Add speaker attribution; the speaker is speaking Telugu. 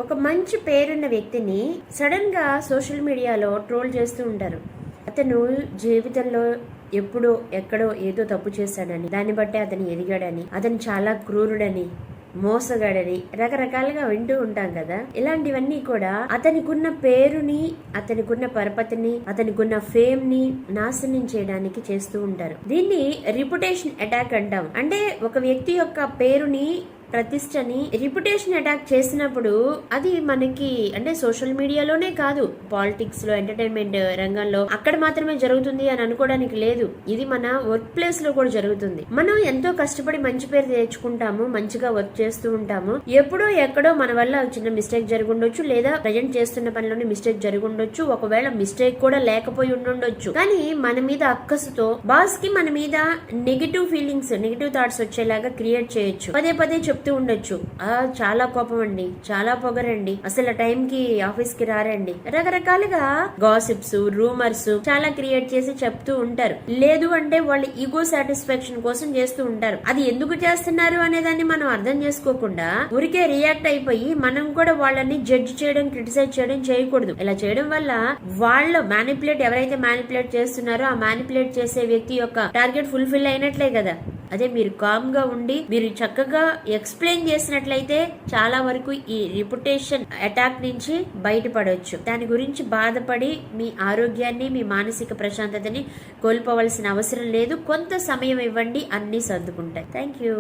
Speaker 1: ఒక మంచి పేరున్న వ్యక్తిని సడన్ గా సోషల్ మీడియాలో ట్రోల్ చేస్తూ ఉంటారు. అతను జీవితంలో ఎప్పుడో ఎక్కడో ఏదో తప్పు చేశాడని, దాన్ని బట్టి అతను ఎదిగాడని, అతను చాలా క్రూరుడని, మోసగాడని రకరకాలుగా వింటూ ఉంటాం కదా. ఇలాంటివన్నీ కూడా అతనికున్న పేరుని, అతనికున్న పరపతిని, అతనికున్న ఫేమ్ ని నాశనం చేయడానికి చేస్తూ ఉంటారు. దీన్ని రిపుటేషన్ అటాక్ అంటాం. అంటే ఒక వ్యక్తి యొక్క పేరుని, ప్రతిష్టని రిపుటేషన్ అటాక్ చేసినప్పుడు అది మనకి అంటే సోషల్ మీడియాలోనే కాదు, పాలిటిక్స్ లో, ఎంటర్టైన్మెంట్ రంగంలో అక్కడ మాత్రమే జరుగుతుంది అని అనుకోవడానికి లేదు. ఇది మన వర్క్ ప్లేస్ లో కూడా జరుగుతుంది. మనం ఎంతో కష్టపడి మంచి పేరు తెచ్చుకుంటాము, మంచిగా వర్క్ చేస్తూ ఉంటాము. ఎప్పుడో ఎక్కడో మన వల్ల చిన్న మిస్టేక్ జరుగుండొచ్చు, లేదా ప్రజెంట్ చేస్తున్న పనిలోనే మిస్టేక్ జరుగుండొచ్చు, ఒకవేళ మిస్టేక్ కూడా లేకపోయి ఉండుండొచ్చు. కానీ మన మీద అక్కసుతో బాస్ కి మన మీద నెగిటివ్ ఫీలింగ్స్, నెగిటివ్ థాట్స్ వచ్చేలాగా క్రియేట్ చేయొచ్చు. పదే పదే చెప్తూ ఉండొచ్చు, చాలా కోపం అండి, చాలా పొగరండి, అసలు టైం కి ఆఫీస్ కి రారండి, రకరకాలుగా గాసిప్స్, రూమర్స్ చాలా క్రియేట్ చేసి చెప్తూ ఉంటారు. లేదు అంటే వాళ్ళ ఈగో సాటిస్ఫాక్షన్ కోసం చేస్తూ ఉంటారు. అది ఎందుకు చేస్తున్నారు అనే దాన్ని మనం అర్థం చేసుకోకుండా ఊరికే రియాక్ట్ అయిపోయి మనం కూడా వాళ్ళని జడ్జ్ చేయడం, క్రిటిసైజ్ చేయడం చేయకూడదు. ఇలా చేయడం వల్ల వాళ్ళు ఎవరైతే మ్యానిపులేట్ చేస్తున్నారో ఆ మ్యానిపులేట్ చేసే వ్యక్తి యొక్క టార్గెట్ ఫుల్ఫిల్ అయినట్లే కదా. అదే మీరు కామ్ గా ఉండి మీరు చక్కగా ఎక్స్ప్లెయిన్ చేసినట్లయితే చాలా వరకు ఈ రిపుటేషన్ అటాక్ నుంచి బయటపడవచ్చు. దాని గురించి బాధపడి మీ ఆరోగ్యాన్ని, మీ మానసిక ప్రశాంతతని కోల్పోవలసిన అవసరం లేదు. కొంత సమయం ఇవ్వండి, అన్ని సర్దుకుంటాయి. Thank you.